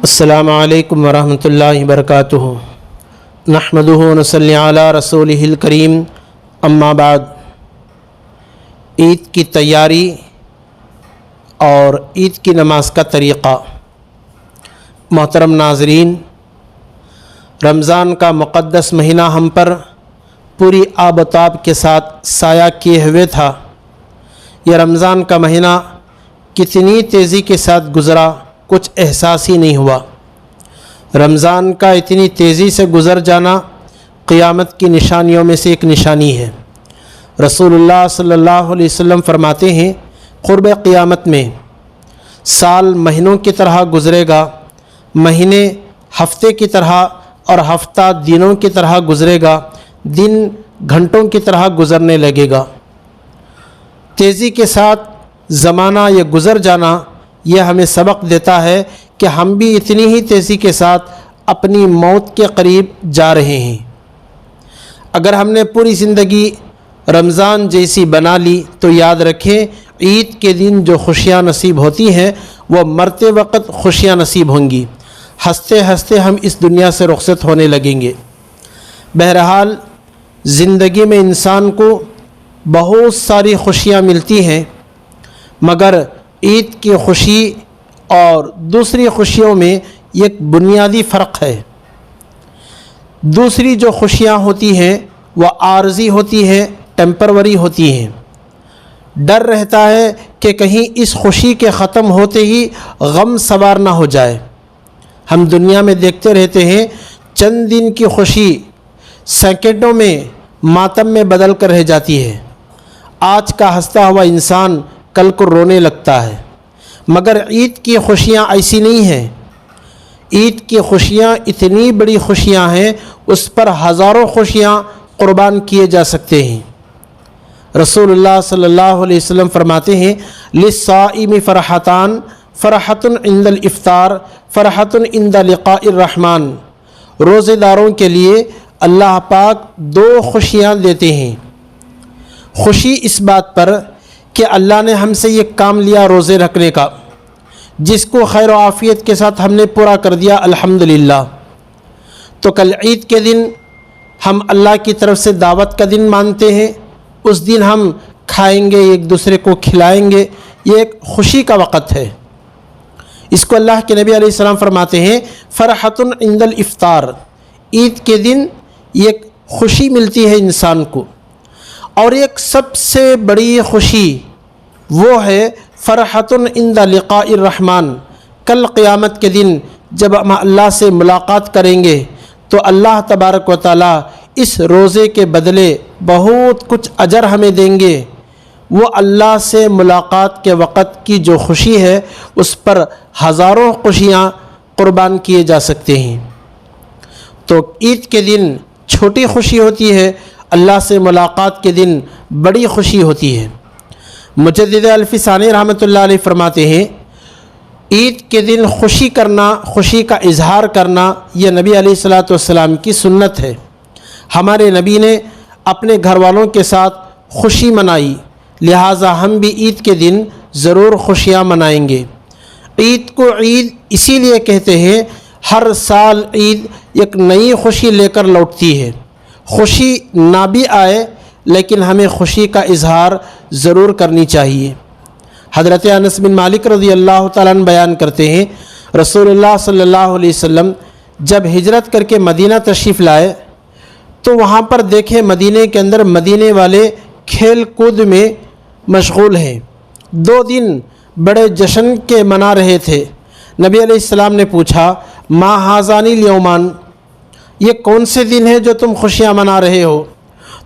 السلام علیکم ورحمۃ اللہ وبرکاتہ۔ نحمدہ ونصلی علی رسولہ الکریم، اما بعد۔ عید کی تیاری اور عید کی نماز کا طریقہ۔ محترم ناظرین، رمضان کا مقدس مہینہ ہم پر پوری آب و تاب کے ساتھ سایہ کیے ہوئے تھا۔ یہ رمضان کا مہینہ کتنی تیزی کے ساتھ گزرا، کچھ احساس ہی نہیں ہوا۔ رمضان کا اتنی تیزی سے گزر جانا قیامت کی نشانیوں میں سے ایک نشانی ہے۔ رسول اللہ صلی اللہ علیہ وسلم فرماتے ہیں، قرب قیامت میں سال مہینوں کی طرح گزرے گا، مہینے ہفتے کی طرح اور ہفتہ دنوں کی طرح گزرے گا، دن گھنٹوں کی طرح گزرنے لگے گا۔ تیزی کے ساتھ زمانہ یہ گزر جانا یہ ہمیں سبق دیتا ہے کہ ہم بھی اتنی ہی تیزی کے ساتھ اپنی موت کے قریب جا رہے ہیں۔ اگر ہم نے پوری زندگی رمضان جیسی بنا لی تو یاد رکھیں، عید کے دن جو خوشیاں نصیب ہوتی ہیں وہ مرتے وقت خوشیاں نصیب ہوں گی۔ ہنستے ہنستے ہم اس دنیا سے رخصت ہونے لگیں گے۔ بہرحال زندگی میں انسان کو بہت ساری خوشیاں ملتی ہیں، مگر عید کی خوشی اور دوسری خوشیوں میں ایک بنیادی فرق ہے۔ دوسری جو خوشیاں ہوتی ہیں وہ عارضی ہوتی ہیں، ٹیمپروری ہوتی ہیں۔ ڈر رہتا ہے کہ کہیں اس خوشی کے ختم ہوتے ہی غم سوار نہ ہو جائے۔ ہم دنیا میں دیکھتے رہتے ہیں، چند دن کی خوشی سیکنڈوں میں ماتم میں بدل کر رہ جاتی ہے۔ آج کا ہنستا ہوا انسان کل کو رونے لگتا ہے، مگر عید کی خوشیاں ایسی نہیں ہیں۔ عید کی خوشیاں اتنی بڑی خوشیاں ہیں، اس پر ہزاروں خوشیاں قربان کیے جا سکتے ہیں۔ رسول اللہ صلی اللہ علیہ وسلم فرماتے ہیں، للصائم فرحتان، فرحۃ عند الافطار، فرحۃ عند لقاء الرحمن۔ روزے داروں کے لیے اللہ پاک دو خوشیاں دیتے ہیں۔ خوشی اس بات پر کہ اللہ نے ہم سے یہ کام لیا روزے رکھنے کا، جس کو خیر و عافیت کے ساتھ ہم نے پورا کر دیا، الحمدللہ۔ تو کل عید کے دن ہم اللہ کی طرف سے دعوت کا دن مانتے ہیں۔ اس دن ہم کھائیں گے، ایک دوسرے کو کھلائیں گے، یہ ایک خوشی کا وقت ہے۔ اس کو اللہ کے نبی علیہ السلام فرماتے ہیں، فرحۃ عند الافطار۔ عید کے دن ایک خوشی ملتی ہے انسان کو، اور ایک سب سے بڑی خوشی وہ ہے فرحۃ عند لقاء الرحمن۔ کل قیامت کے دن جب ہم اللہ سے ملاقات کریں گے تو اللہ تبارک و تعالیٰ اس روزے کے بدلے بہت کچھ اجر ہمیں دیں گے۔ وہ اللہ سے ملاقات کے وقت کی جو خوشی ہے اس پر ہزاروں خوشیاں قربان کیے جا سکتے ہیں۔ تو عید کے دن چھوٹی خوشی ہوتی ہے، اللہ سے ملاقات کے دن بڑی خوشی ہوتی ہے۔ مجدد الفی ثانی رحمۃ اللہ علیہ فرماتے ہیں، عید کے دن خوشی کرنا، خوشی کا اظہار کرنا، یہ نبی علیہ الصلوۃ والسلام کی سنت ہے۔ ہمارے نبی نے اپنے گھر والوں کے ساتھ خوشی منائی، لہٰذا ہم بھی عید کے دن ضرور خوشیاں منائیں گے۔ عید کو عید اسی لیے کہتے ہیں، ہر سال عید ایک نئی خوشی لے کر لوٹتی ہے۔ خوشی نہ بھی آئے لیکن ہمیں خوشی کا اظہار ضرور کرنی چاہیے۔ حضرت انس بن مالک رضی اللہ تعالیٰ عنہ بیان کرتے ہیں، رسول اللہ صلی اللہ علیہ وسلم جب ہجرت کر کے مدینہ تشریف لائے تو وہاں پر دیکھے مدینے کے اندر مدینے والے کھیل کود میں مشغول ہیں۔ 2 دن بڑے جشن کے منا رہے تھے۔ نبی علیہ السلام نے پوچھا، ما ھذان الیومان، یہ کون سے دن ہیں جو تم خوشیاں منا رہے ہو؟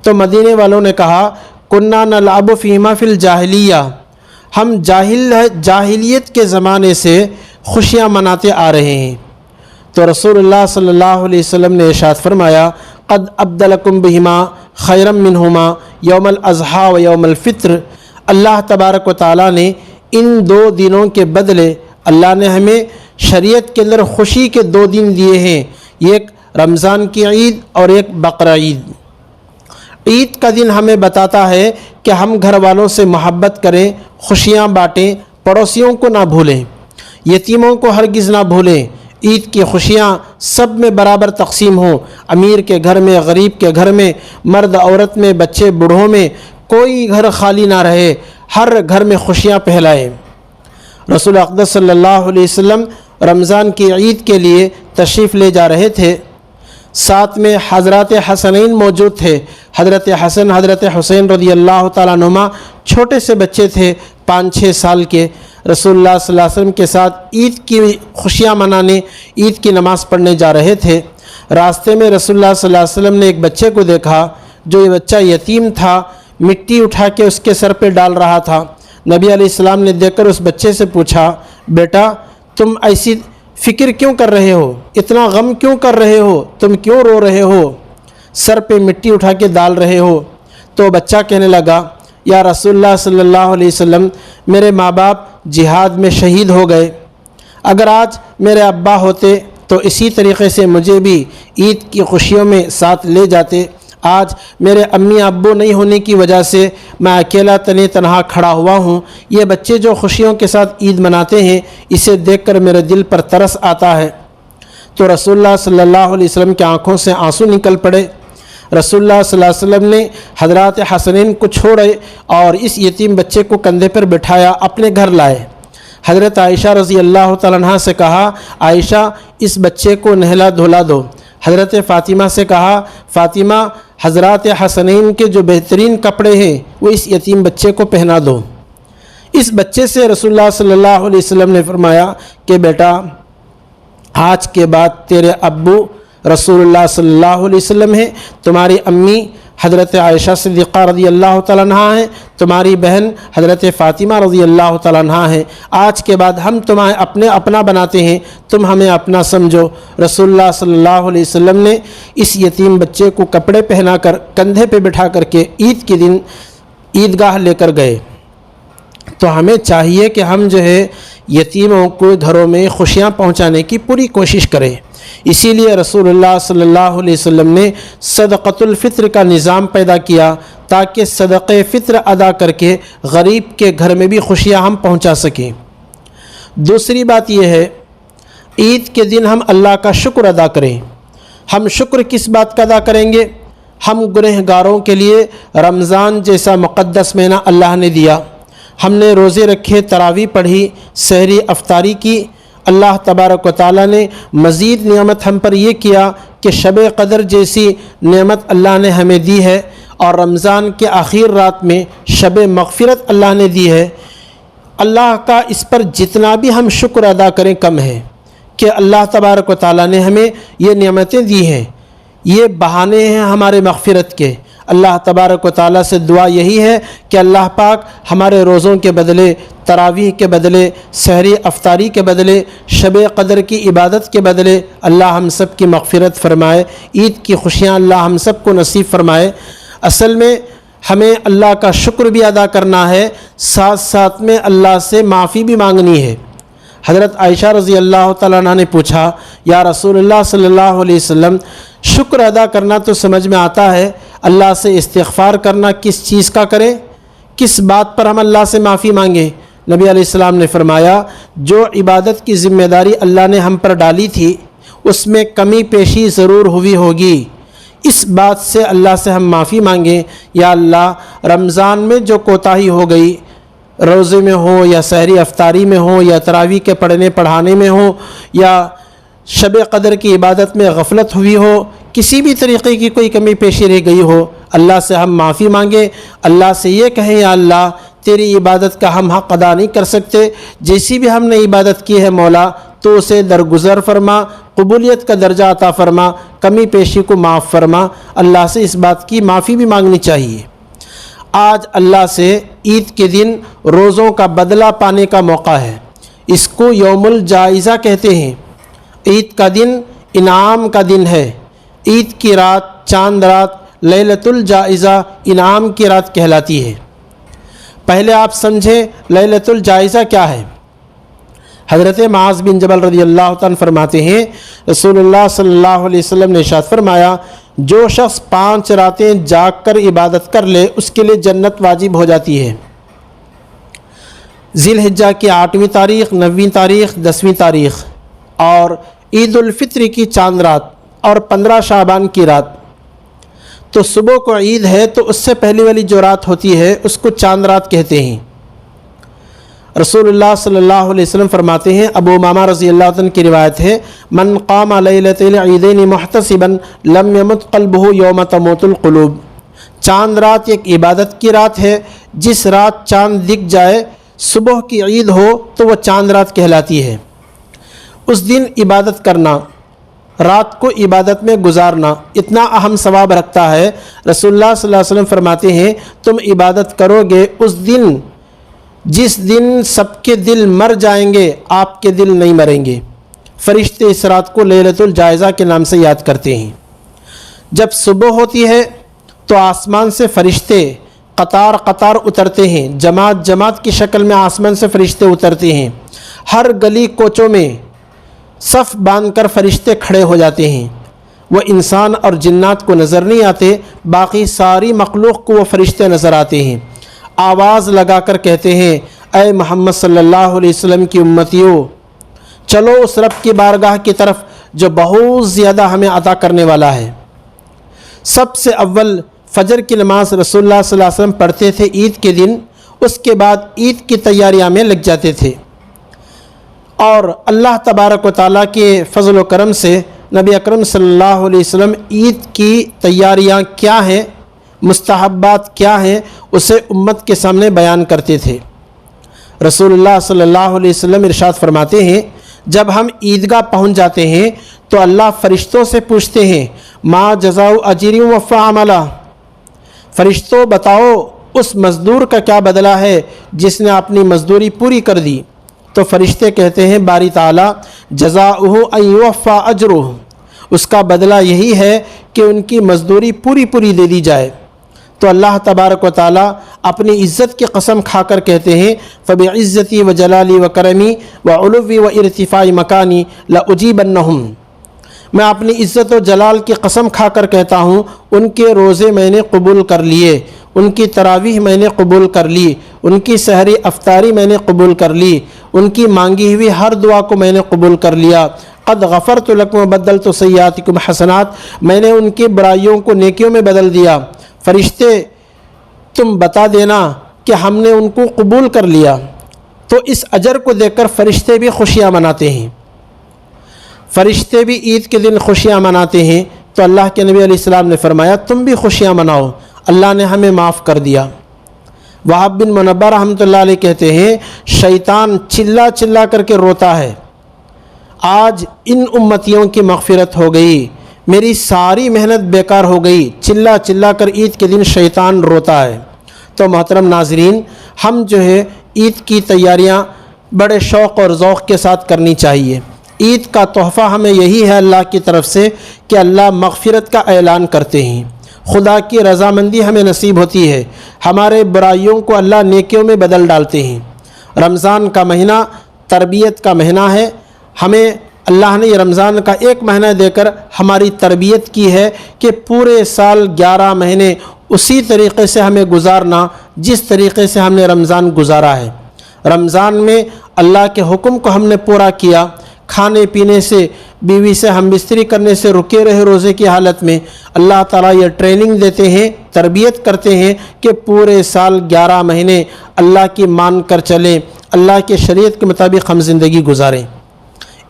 تو مدینے والوں نے کہا، کنا نلعب فیما فی الجاہلیہ، ہم جاہلیت کے زمانے سے خوشیاں مناتے آ رہے ہیں۔ تو رسول اللہ صلی اللہ علیہ وسلم نے ارشاد فرمایا، قد ابدلکم بہما خیرا منہما یوم الاضحیٰ و یوم الفطر۔ اللہ تبارک و تعالیٰ نے ان 2 دنوں کے بدلے اللہ نے ہمیں شریعت کے اندر خوشی کے 2 دن دیے ہیں، ایک رمضان کی عید اور ایک بقرہ عید۔ عید کا دن ہمیں بتاتا ہے کہ ہم گھر والوں سے محبت کریں، خوشیاں بانٹیں، پڑوسیوں کو نہ بھولیں، یتیموں کو ہرگز نہ بھولیں۔ عید کی خوشیاں سب میں برابر تقسیم ہوں، امیر کے گھر میں، غریب کے گھر میں، مرد عورت میں، بچے بوڑھوں میں، کوئی گھر خالی نہ رہے، ہر گھر میں خوشیاں پھیلائیں۔ رسول اقدس صلی اللہ علیہ وسلم رمضان کی عید کے لیے تشریف لے جا رہے تھے، ساتھ میں حضرات حسنین موجود تھے۔ حضرت حسن، حضرت حسین رضی اللہ تعالیٰ عنہما چھوٹے سے بچے تھے، 5-6 سال کے، رسول اللہ صلی اللہ علیہ وسلم کے ساتھ عید کی خوشیاں منانے، عید کی نماز پڑھنے جا رہے تھے۔ راستے میں رسول اللہ صلی اللہ علیہ وسلم نے ایک بچے کو دیکھا، جو یہ بچہ یتیم تھا، مٹی اٹھا کے اس کے سر پہ ڈال رہا تھا۔ نبی علیہ السلام نے دیکھ کر اس بچے سے پوچھا، بیٹا تم ایسی فکر کیوں کر رہے ہو، اتنا غم کیوں کر رہے ہو، تم کیوں رو رہے ہو، سر پہ مٹی اٹھا کے ڈال رہے ہو؟ تو بچہ کہنے لگا، یا رسول اللہ صلی اللہ علیہ وسلم، میرے ماں باپ جہاد میں شہید ہو گئے، اگر آج میرے ابا ہوتے تو اسی طریقے سے مجھے بھی عید کی خوشیوں میں ساتھ لے جاتے۔ آج میرے امی ابو نہیں ہونے کی وجہ سے میں اکیلا تنہا کھڑا ہوا ہوں۔ یہ بچے جو خوشیوں کے ساتھ عید مناتے ہیں، اسے دیکھ کر میرے دل پر ترس آتا ہے۔ تو رسول اللہ صلی اللہ علیہ وسلم کی آنکھوں سے آنسو نکل پڑے۔ رسول اللہ صلی اللہ علیہ وسلم نے حضرات حسنین کو چھوڑے اور اس یتیم بچے کو کندھے پر بٹھایا، اپنے گھر لائے۔ حضرت عائشہ رضی اللہ تعالیٰ عنہا سے کہا، عائشہ اس بچے کو نہلا دھلا دو۔ حضرت فاطمہ سے کہا، فاطمہ حضرات حسنین کے جو بہترین کپڑے ہیں وہ اس یتیم بچے کو پہنا دو۔ اس بچے سے رسول اللہ صلی اللہ علیہ وسلم نے فرمایا کہ بیٹا آج کے بعد تیرے ابو رسول اللہ صلی اللہ علیہ وسلم ہیں، تمہاری امی حضرت عائشہ صدیقہ رضی اللہ تعالیٰ عنہا ہیں، تمہاری بہن حضرت فاطمہ رضی اللہ تعالیٰ عنہا ہیں۔ آج کے بعد ہم تمہیں اپنا بناتے ہیں، تم ہمیں اپنا سمجھو۔ رسول اللہ صلی اللہ علیہ وسلم نے اس یتیم بچے کو کپڑے پہنا کر کندھے پہ بٹھا کر کے عید کے دن عیدگاہ لے کر گئے۔ تو ہمیں چاہیے کہ ہم جو ہے یتیموں کو گھروں میں خوشیاں پہنچانے کی پوری کوشش کریں۔ اسی لیے رسول اللہ صلی اللہ علیہ وسلم نے صدقۃ الفطر کا نظام پیدا کیا، تاکہ صدقہ فطر ادا کر کے غریب کے گھر میں بھی خوشیاں ہم پہنچا سکیں۔ دوسری بات یہ ہے، عید کے دن ہم اللہ کا شکر ادا کریں۔ ہم شکر کس بات کا ادا کریں گے؟ ہم گنہگاروں کے لیے رمضان جیسا مقدس مہینہ اللہ نے دیا، ہم نے روزے رکھے، تراویح پڑھی، سحری افطاری کی۔ اللہ تبارک و تعالیٰ نے مزید نعمت ہم پر یہ کیا کہ شب قدر جیسی نعمت اللہ نے ہمیں دی ہے، اور رمضان کے آخر رات میں شب مغفرت اللہ نے دی ہے۔ اللہ کا اس پر جتنا بھی ہم شکر ادا کریں کم ہے کہ اللہ تبارک و تعالیٰ نے ہمیں یہ نعمتیں دی ہیں۔ یہ بہانے ہیں ہمارے مغفرت کے۔ اللہ تبارک و تعالیٰ سے دعا یہی ہے کہ اللہ پاک ہمارے روزوں کے بدلے، تراویح کے بدلے، سحری افطاری کے بدلے، شب قدر کی عبادت کے بدلے اللہ ہم سب کی مغفرت فرمائے، عید کی خوشیاں اللہ ہم سب کو نصیب فرمائے۔ اصل میں ہمیں اللہ کا شکر بھی ادا کرنا ہے، ساتھ ساتھ میں اللہ سے معافی بھی مانگنی ہے۔ حضرت عائشہ رضی اللہ تعالیٰ عنہ نے پوچھا، یا رسول اللہ صلی اللہ علیہ وسلم، شکر ادا کرنا تو سمجھ میں آتا ہے، اللہ سے استغفار کرنا کس چیز کا کریں، کس بات پر ہم اللہ سے معافی مانگیں؟ نبی علیہ السلام نے فرمایا، جو عبادت کی ذمہ داری اللہ نے ہم پر ڈالی تھی اس میں کمی پیشی ضرور ہوئی ہوگی، اس بات سے اللہ سے ہم معافی مانگیں۔ یا اللہ، رمضان میں جو کوتاہی ہو گئی، روزے میں ہو یا سحری افطاری میں ہو یا تراویح کے پڑھنے پڑھانے میں ہو یا شب قدر کی عبادت میں غفلت ہوئی ہو، کسی بھی طریقے کی کوئی کمی پیشی رہ گئی ہو، اللہ سے ہم معافی مانگیں۔ اللہ سے یہ کہیں، یا اللہ تیری عبادت کا ہم حق ادا نہیں کر سکتے، جیسی بھی ہم نے عبادت کی ہے مولا تو اسے درگزر فرما، قبولیت کا درجہ عطا فرما، کمی پیشی کو معاف فرما۔ اللہ سے اس بات کی معافی بھی مانگنی چاہیے۔ آج اللہ سے عید کے دن روزوں کا بدلہ پانے کا موقع ہے، اس کو یوم الجائزہ کہتے ہیں۔ عید کا دن انعام کا دن ہے۔ عید کی رات، چاند رات، لیلۃ الجائزہ انعام کی رات کہلاتی ہے۔ پہلے آپ سمجھیں لیلۃ الجائزہ کیا ہے۔ حضرت معاذ بن جبل رضی اللہ تعالیٰ فرماتے ہیں رسول اللہ صلی اللہ علیہ وسلم نے ارشاد فرمایا جو شخص 5 راتیں جاگ کر عبادت کر لے اس کے لیے جنت واجب ہو جاتی ہے۔ ذی الحجہ کی 8ویں تاریخ، 9ویں تاریخ، 10ویں تاریخ اور عید الفطر کی چاند رات اور 15 شعبان کی رات۔ تو صبح کو عید ہے تو اس سے پہلی والی جو رات ہوتی ہے اس کو چاند رات کہتے ہیں۔ رسول اللہ صلی اللہ علیہ وسلم فرماتے ہیں، ابو امامہ رضی اللہ عنہ کی روایت ہے، من قام لیلۃ العیدین محتسبا لم یمت قلبہ یوم تموت القلوب۔ چاند رات ایک عبادت کی رات ہے، جس رات چاند دکھ جائے، صبح کی عید ہو تو وہ چاند رات کہلاتی ہے۔ اس دن عبادت کرنا، رات کو عبادت میں گزارنا اتنا اہم ثواب رکھتا ہے۔ رسول اللہ صلی اللہ علیہ وسلم فرماتے ہیں تم عبادت کرو گے اس دن جس دن سب کے دل مر جائیں گے، آپ کے دل نہیں مریں گے۔ فرشتے اس رات کو لیلۃ الجائزہ کے نام سے یاد کرتے ہیں۔ جب صبح ہوتی ہے تو آسمان سے فرشتے قطار قطار اترتے ہیں، جماعت جماعت کی شکل میں آسمان سے فرشتے اترتے ہیں۔ ہر گلی کوچوں میں صف باندھ کر فرشتے کھڑے ہو جاتے ہیں۔ وہ انسان اور جنات کو نظر نہیں آتے، باقی ساری مخلوق کو وہ فرشتے نظر آتے ہیں۔ آواز لگا کر کہتے ہیں اے محمد صلی اللہ علیہ وسلم کی امتیوں، چلو اس رب کی بارگاہ کی طرف جو بہت زیادہ ہمیں عطا کرنے والا ہے۔ سب سے اول فجر کی نماز رسول اللہ صلی اللہ علیہ وسلم پڑھتے تھے عید کے دن، اس کے بعد عید کی تیاریاں میں لگ جاتے تھے۔ اور اللہ تبارک و تعالیٰ کے فضل و کرم سے نبی اکرم صلی اللہ علیہ وسلم عید کی تیاریاں کیا ہیں، مستحبات کیا ہیں، اسے امت کے سامنے بیان کرتے تھے۔ رسول اللہ صلی اللہ علیہ وسلم ارشاد فرماتے ہیں جب ہم عیدگاہ پہنچ جاتے ہیں تو اللہ فرشتوں سے پوچھتے ہیں ما جزاء اجر وفا عملہ، فرشتوں بتاؤ اس مزدور کا کیا بدلہ ہے جس نے اپنی مزدوری پوری کر دی۔ تو فرشتے کہتے ہیں باری تعالیٰ جزاؤہ ان یوفا اجرہ، اس کا بدلہ یہی ہے کہ ان کی مزدوری پوری دے دی جائے۔ تو اللہ تبارک و تعالیٰ اپنی عزت کی قسم کھا کر کہتے ہیں فبعزتی و جلالی و کرمی و علوی و ارتفاع مکانی لاجیبنہم، میں اپنی عزت و جلال کی قسم کھا کر کہتا ہوں ان کے روزے میں نے قبول کر لیے، ان کی تراویح میں نے قبول کر لی، ان کی سحری افطاری میں نے قبول کر لی، ان کی مانگی ہوئی ہر دعا کو میں نے قبول کر لیا۔ قد غفرت لکم وبدلت سیئاتکم حسنات، میں نے ان کی برائیوں کو نیکیوں میں بدل دیا۔ فرشتے تم بتا دینا کہ ہم نے ان کو قبول کر لیا۔ تو اس اجر کو دیکھ کر فرشتے بھی خوشیاں مناتے ہیں، فرشتے بھی عید کے دن خوشیاں مناتے ہیں۔ تو اللہ کے نبی علیہ السلام نے فرمایا تم بھی خوشیاں مناؤ، اللہ نے ہمیں معاف کر دیا۔ وہاب بن منبہ رحمۃ اللہ علیہ کہتے ہیں شیطان چلا چلا کر کے روتا ہے آج ان امتیوں کی مغفرت ہو گئی، میری ساری محنت بیکار ہو گئی، چلا چلا کر عید کے دن شیطان روتا ہے۔ تو محترم ناظرین، ہم جو ہے عید کی تیاریاں بڑے شوق اور ذوق کے ساتھ کرنی چاہیے۔ عید کا تحفہ ہمیں یہی ہے اللہ کی طرف سے کہ اللہ مغفرت کا اعلان کرتے ہیں، خدا کی رضامندی ہمیں نصیب ہوتی ہے، ہمارے برائیوں کو اللہ نیکیوں میں بدل ڈالتے ہیں۔ رمضان کا مہینہ تربیت کا مہینہ ہے، ہمیں اللہ نے یہ رمضان کا ایک مہینہ دے کر ہماری تربیت کی ہے کہ پورے سال 11 مہینے اسی طریقے سے ہمیں گزارنا جس طریقے سے ہم نے رمضان گزارا ہے۔ رمضان میں اللہ کے حکم کو ہم نے پورا کیا، کھانے پینے سے، بیوی سے ہم بستری کرنے سے رکے رہے روزے کی حالت میں۔ اللہ تعالیٰ یہ ٹریننگ دیتے ہیں، تربیت کرتے ہیں کہ پورے سال 11 مہینے اللہ کی مان کر چلیں، اللہ کے شریعت کے مطابق ہم زندگی گزاریں۔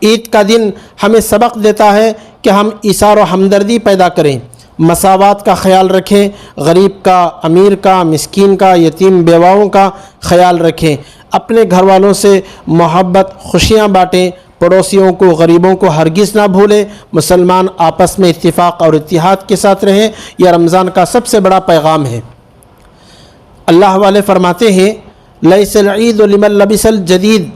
عید کا دن ہمیں سبق دیتا ہے کہ ہم ایثار و ہمدردی پیدا کریں، مساوات کا خیال رکھیں، غریب کا، امیر کا، مسکین کا، یتیم بیواؤں کا خیال رکھیں، اپنے گھر والوں سے محبت خوشیاں بانٹیں، پڑوسیوں کو، غریبوں کو ہرگز نہ بھولیں، مسلمان آپس میں اتفاق اور اتحاد کے ساتھ رہیں۔ یہ رمضان کا سب سے بڑا پیغام ہے۔ اللہ والے فرماتے ہیں لیس العید لمن لبس الجدید،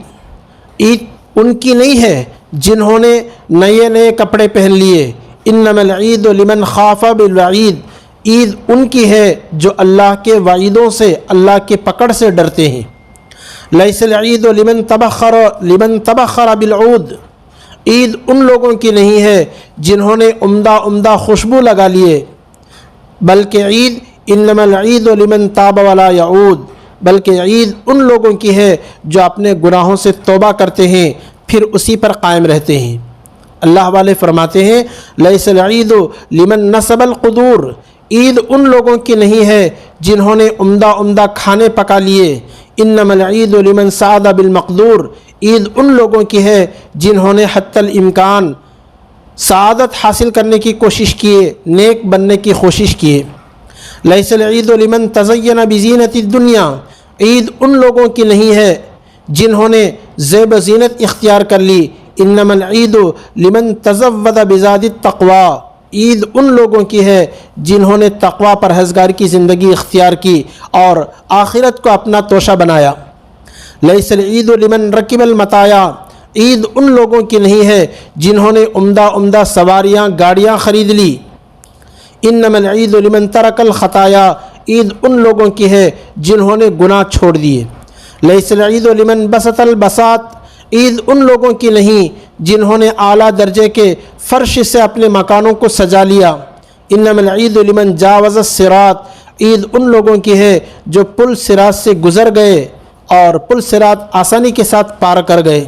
عید ان کی نہیں ہے جنہوں نے نئے کپڑے پہن لیے، انما العید لمن خاف بالوعید، عید ان کی ہے جو اللہ کے وعیدوں سے، اللہ کے پکڑ سے ڈرتے ہیں۔ لیس العید لمن تبخر بالعود، عید ان لوگوں کی نہیں ہے جنہوں نے عمدہ خوشبو لگا لیے، بلکہ عید انما العید لمن تاب ولا یعود، بلکہ عید ان لوگوں کی ہے جو اپنے گناہوں سے توبہ کرتے ہیں پھر اسی پر قائم رہتے ہیں۔ اللہ والے فرماتے ہیں لیس العید لمن نصب القدور، عید ان لوگوں کی نہیں ہے جنہوں نے عمدہ کھانے پکا لیے، انما العید لمن سعد بالمقدور، عید ان لوگوں کی ہے جنہوں نے حتی الامکان سعادت حاصل کرنے کی کوشش کیے، نیک بننے کی کوشش کیے۔ لیس العید لمن تزین بزینت الدنیا، عید ان لوگوں کی نہیں ہے جنہوں نے زیب و زینت اختیار کر لی، انما العید لمن تزود بزاد التقوی، عید ان لوگوں کی ہے جنہوں نے تقوی پرہیزگار کی زندگی اختیار کی اور آخرت کو اپنا توشہ بنایا۔ لیس العید لمن رکب المطایا، عید ان لوگوں کی نہیں ہے جنہوں نے عمدہ سواریاں گاڑیاں خرید لی، انما العید لمن ترک الخطایا، عید ان لوگوں کی ہے جنہوں نے گناہ چھوڑ دیے۔ لیس العید لمن بسط البساط، عید ان لوگوں کی نہیں جنہوں نے اعلیٰ درجے کے فرش سے اپنے مکانوں کو سجا لیا، انما العید لمن جاوز الصراط، عید ان لوگوں کی ہے جو پل صراط سے گزر گئے اور پل صراط آسانی کے ساتھ پار کر گئے۔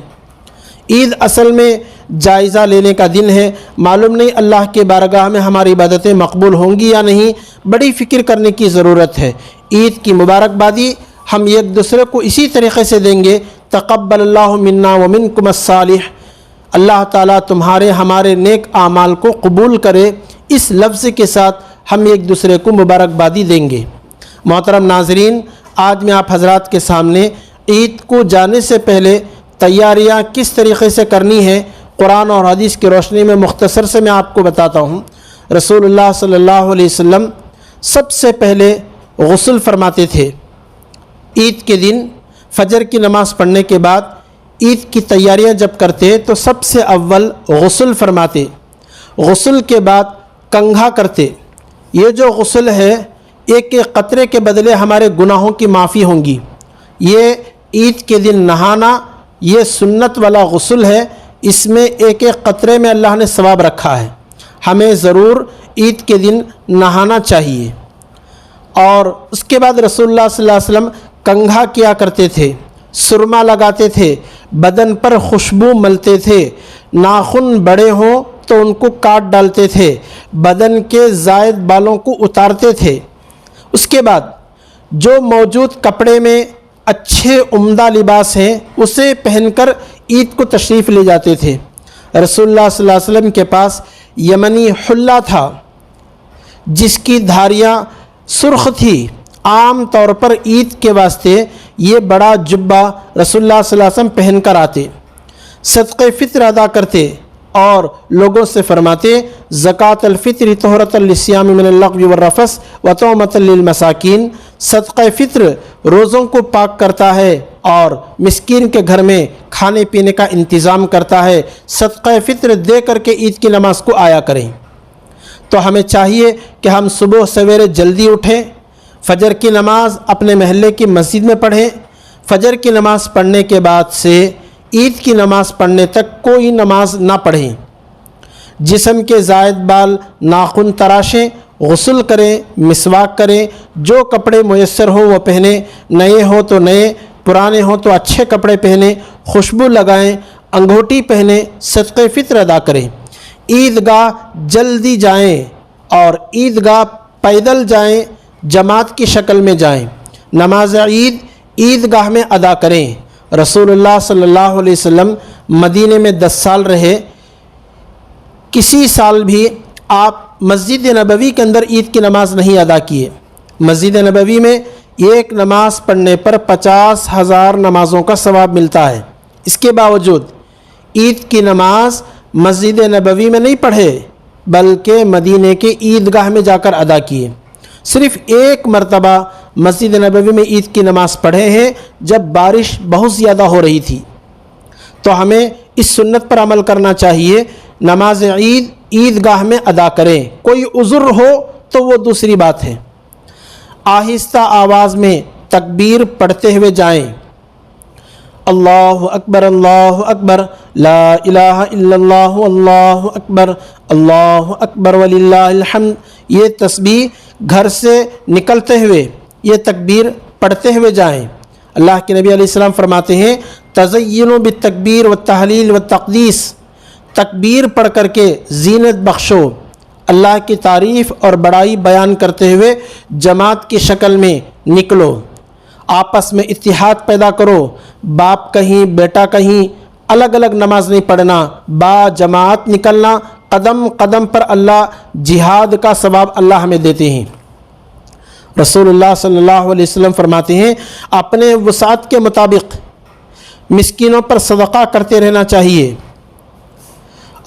عید اصل میں جائزہ لینے کا دن ہے، معلوم نہیں اللہ کے بارگاہ میں ہماری عبادتیں مقبول ہوں گی یا نہیں، بڑی فکر کرنے کی ضرورت ہے۔ عید کی مبارکبادی ہم ایک دوسرے کو اسی طریقے سے دیں گے، تقبل اللہ منا ومنکم الصالح، اللہ تعالیٰ تمہارے ہمارے نیک اعمال کو قبول کرے، اس لفظ کے ساتھ ہم ایک دوسرے کو مبارکبادی دیں گے۔ محترم ناظرین، آج میں آپ حضرات کے سامنے عید کو جانے سے پہلے تیاریاں کس طریقے سے کرنی ہے قرآن اور حدیث کی روشنی میں مختصر سے میں آپ کو بتاتا ہوں۔ رسول اللہ صلی اللہ علیہ وسلم سب سے پہلے غسل فرماتے تھے۔ عید کے دن فجر کی نماز پڑھنے کے بعد عید کی تیاریاں جب کرتے تو سب سے اول غسل فرماتے، غسل کے بعد کنگھا کرتے۔ یہ جو غسل ہے ایک ایک قطرے کے بدلے ہمارے گناہوں کی معافی ہوں گی۔ یہ عید کے دن نہانا یہ سنت والا غسل ہے، اس میں ایک ایک قطرے میں اللہ نے ثواب رکھا ہے، ہمیں ضرور عید کے دن نہانا چاہیے۔ اور اس کے بعد رسول اللہ صلی اللہ علیہ وسلم کنگھا کیا کرتے تھے، سرما لگاتے تھے، بدن پر خوشبو ملتے تھے، ناخن بڑے ہوں تو ان کو کاٹ ڈالتے تھے، بدن کے زائد بالوں کو اتارتے تھے۔ اس کے بعد جو موجود کپڑے میں اچھے عمدہ لباس ہیں اسے پہن کر عید کو تشریف لے جاتے تھے۔ رسول اللہ صلی اللہ علیہ وسلم کے پاس یمنی حلہ تھا جس کی دھاریاں سرخ تھی، عام طور پر عید کے واسطے یہ بڑا جبہ رسول اللہ صلی اللہ علیہ وسلم پہن کر آتے، صدقہ فطر ادا کرتے اور لوگوں سے فرماتے زکوٰۃ الفطر طہرۃ للصیام من اللغو والرفث وطعمۃ للمساکین، صدقہ فطر روزوں کو پاک کرتا ہے اور مسکین کے گھر میں کھانے پینے کا انتظام کرتا ہے، صدقہ فطر دے کر کے عید کی نماز کو آیا کریں۔ تو ہمیں چاہیے کہ ہم صبح سویرے جلدی اٹھیں، فجر کی نماز اپنے محلے کی مسجد میں پڑھیں، فجر کی نماز پڑھنے کے بعد سے عید کی نماز پڑھنے تک کوئی نماز نہ پڑھیں، جسم کے زائد بال ناخن تراشیں، غسل کریں، مسواک کریں، جو کپڑے میسر ہوں وہ پہنیں، نئے ہوں تو نئے، پرانے ہوں تو اچھے کپڑے پہنیں، خوشبو لگائیں، انگوٹھی پہنیں، صدقہ فطر ادا کریں، عیدگاہ جلدی جائیں اور عیدگاہ پیدل جائیں، جماعت کی شکل میں جائیں، نماز عید عیدگاہ میں ادا کریں۔ رسول اللہ صلی اللہ علیہ وسلم مدینے میں 10 سال رہے، کسی سال بھی آپ مسجد نبوی کے اندر عید کی نماز نہیں ادا کیے۔ مسجد نبوی میں ایک نماز پڑھنے پر 50,000 نمازوں کا ثواب ملتا ہے، اس کے باوجود عید کی نماز مسجد نبوی میں نہیں پڑھے بلکہ مدینے کے عیدگاہ میں جا کر ادا کیے۔ صرف ایک مرتبہ مسجد نبوی میں عید کی نماز پڑھے ہیں جب بارش بہت زیادہ ہو رہی تھی۔ تو ہمیں اس سنت پر عمل کرنا چاہیے، نماز عید عیدگاہ میں ادا کریں، کوئی عذر ہو تو وہ دوسری بات ہے، آہستہ آواز میں تکبیر پڑھتے ہوئے جائیں، اللہ اکبر لا الہ الا اللہ اللہ اکبر وللہ الحمد، یہ تسبیح گھر سے نکلتے ہوئے یہ تکبیر پڑھتے ہوئے جائیں۔ اللہ کے نبی علیہ السلام فرماتے ہیں تزینوا بالتکبیر والتحلیل والتقدیس، تکبیر پڑھ کر کے زینت بخشو، اللہ کی تعریف اور بڑائی بیان کرتے ہوئے جماعت کی شکل میں نکلو، آپس میں اتحاد پیدا کرو، باپ کہیں بیٹا کہیں، الگ الگ نماز نہیں پڑھنا، با جماعت نکلنا، قدم قدم پر اللہ جہاد کا ثواب اللہ ہمیں دیتے ہیں۔ رسول اللہ صلی اللہ علیہ وسلم فرماتے ہیں اپنے وسعت کے مطابق مسکینوں پر صدقہ کرتے رہنا چاہیے،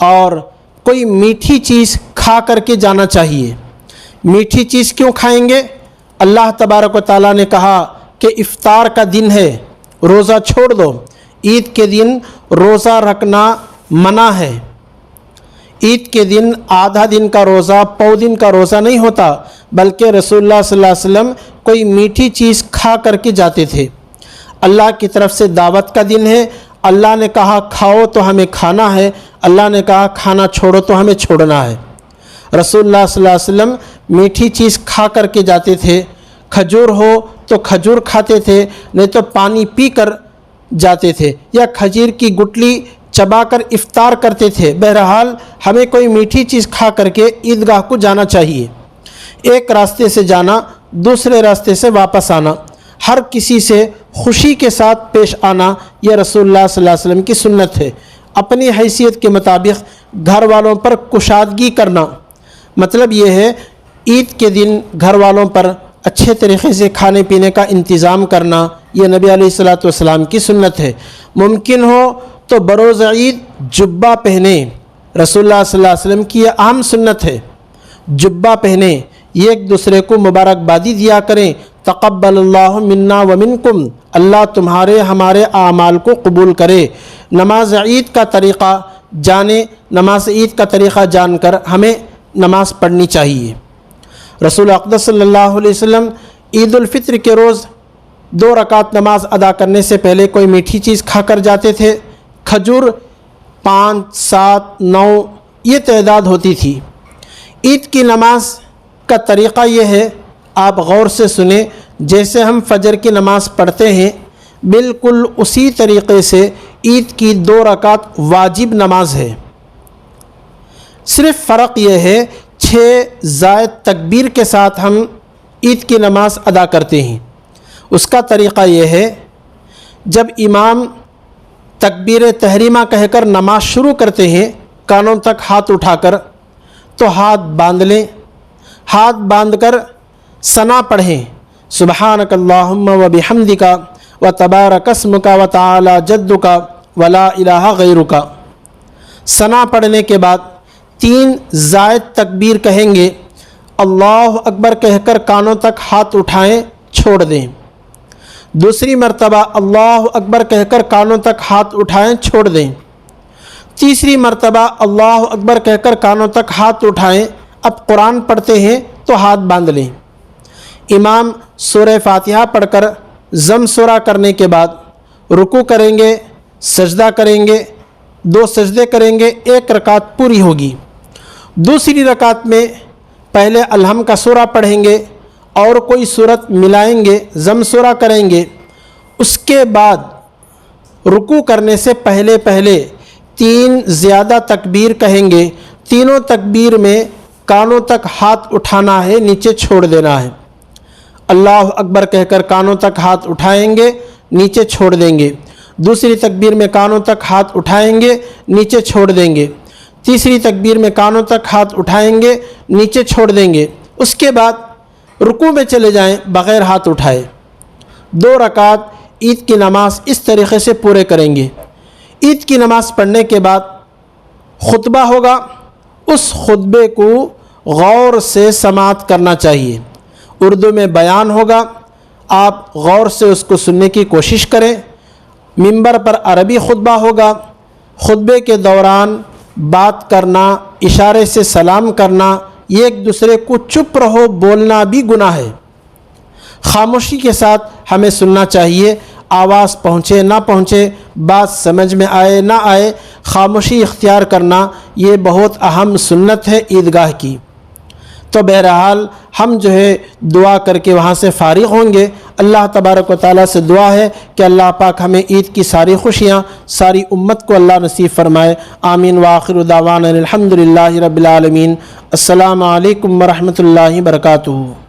اور کوئی میٹھی چیز کھا کر کے جانا چاہیے۔ میٹھی چیز کیوں کھائیں گے؟ اللہ تبارک و تعالیٰ نے کہا کہ افطار کا دن ہے، روزہ چھوڑ دو۔ عید کے دن روزہ رکھنا منع ہے۔ عید کے دن آدھا دن کا روزہ، پو دن کا روزہ نہیں ہوتا، بلکہ رسول اللہ صلی اللہ علیہ وسلم کوئی میٹھی چیز کھا کر کے جاتے تھے۔ اللہ کی طرف سے دعوت کا دن ہے، اللہ نے کہا کھاؤ تو ہمیں کھانا ہے، اللہ نے کہا کھانا چھوڑو تو ہمیں چھوڑنا ہے۔ رسول اللہ صلی اللہ علیہ وسلم میٹھی چیز کھا کر کے جاتے تھے، کھجور ہو تو کھجور کھاتے تھے، نہیں تو پانی پی کر جاتے تھے، یا کھجور کی گٹلی چبا کر افطار کرتے تھے۔ بہرحال ہمیں کوئی میٹھی چیز کھا کر کے عیدگاہ کو جانا چاہیے۔ ایک راستے سے جانا، دوسرے راستے سے واپس آنا، ہر کسی سے خوشی کے ساتھ پیش آنا، یہ رسول اللہ صلی اللہ علیہ وسلم کی سنت ہے۔ اپنی حیثیت کے مطابق گھر والوں پر کشادگی کرنا، مطلب یہ ہے عید کے دن گھر والوں پر اچھے طریقے سے کھانے پینے کا انتظام کرنا، یہ نبی علیہ الصلوۃ والسلام کی سنت ہے۔ ممکن ہو تو بروز عید جبہ پہنیں، رسول اللہ صلی اللہ علیہ وسلم کی یہ عام سنت ہے۔ جبہ پہنیں، یہ ایک دوسرے کو مبارکبادی دیا کریں، تقبل اللہ منا ومنکم، اللہ تمہارے ہمارے اعمال کو قبول کرے۔ نماز عید کا طریقہ جانیں، نماز عید کا طریقہ جان کر ہمیں نماز پڑھنی چاہیے۔ رسول اقدس صلی اللہ علیہ وسلم عید الفطر کے روز 2 رکعت نماز ادا کرنے سے پہلے کوئی میٹھی چیز کھا کر جاتے تھے۔ کھجور 5، 7، 9 یہ تعداد ہوتی تھی۔ عید کی نماز کا طریقہ یہ ہے، آپ غور سے سنیں، جیسے ہم فجر کی نماز پڑھتے ہیں بالکل اسی طریقے سے عید کی 2 رکعت واجب نماز ہے۔ صرف فرق یہ ہے 6 زائد تکبیر کے ساتھ ہم عید کی نماز ادا کرتے ہیں۔ اس کا طریقہ یہ ہے، جب امام تکبیر تحریمہ کہہ کر نماز شروع کرتے ہیں کانوں تک ہاتھ اٹھا کر، تو ہاتھ باندھ لیں، ہاتھ باندھ کر ثنا پڑھیں، سبحانک اللہم و بحمدک و تبارک اسمک و تعالی جدک ولا الہ غیرک۔ ثنا پڑھنے کے بعد 3 زائد تکبیر کہیں گے، اللہ اکبر کہہ کر کانوں تک ہاتھ اٹھائیں، چھوڑ دیں۔ دوسری مرتبہ اللہ اکبر کہہ کر کانوں تک ہاتھ اٹھائیں، چھوڑ دیں۔ تیسری مرتبہ اللہ اکبر کہہ کر کانوں تک ہاتھ اٹھائیں۔ اب قرآن پڑھتے ہیں تو ہاتھ باندھ لیں۔ امام سورہ فاتحہ پڑھ کر ضم سورہ کرنے کے بعد رکوع کریں گے، سجدہ کریں گے، 2 سجدے کریں گے، 1 رکعت پوری ہوگی۔ دوسری رکعت میں پہلے الحم کا سورہ پڑھیں گے اور کوئی صورت ملائیں گے، ضم سورہ کریں گے۔ اس کے بعد رکوع کرنے سے پہلے 3 زیادہ تکبیر کہیں گے۔ تینوں تکبیر میں کانوں تک ہاتھ اٹھانا ہے، نیچے چھوڑ دینا ہے۔ اللہ اکبر کہہ کر کانوں تک ہاتھ اٹھائیں گے، نیچے چھوڑ دیں گے۔ دوسری تکبیر میں کانوں تک ہاتھ اٹھائیں گے، نیچے چھوڑ دیں گے۔ تیسری تکبیر میں کانوں تک ہاتھ اٹھائیں گے، نیچے چھوڑ دیں گے۔ اس کے بعد رکوع میں چلے جائیں بغیر ہاتھ اٹھائے۔ 2 رکعت عید کی نماز اس طریقے سے پورے کریں گے۔ عید کی نماز پڑھنے کے بعد خطبہ ہوگا، اس خطبے کو غور سے سماعت کرنا چاہیے۔ اردو میں بیان ہوگا، آپ غور سے اس کو سننے کی کوشش کریں۔ منبر پر عربی خطبہ ہوگا۔ خطبے کے دوران بات کرنا، اشارے سے سلام کرنا، یہ ایک دوسرے کو چپ رہو بولنا بھی گناہ ہے۔ خاموشی کے ساتھ ہمیں سننا چاہیے۔ آواز پہنچے نہ پہنچے، بات سمجھ میں آئے نہ آئے، خاموشی اختیار کرنا یہ بہت اہم سنت ہے عیدگاہ کی۔ تو بہرحال ہم جو ہے دعا کر کے وہاں سے فارغ ہوں گے۔ اللہ تبارک و تعالیٰ سے دعا ہے کہ اللہ پاک ہمیں عید کی ساری خوشیاں ساری امت کو اللہ نصیب فرمائے۔ آمین وآخر دعوانا الحمدللہ رب العالمین۔ السلام علیکم ورحمۃ اللہ وبرکاتہ۔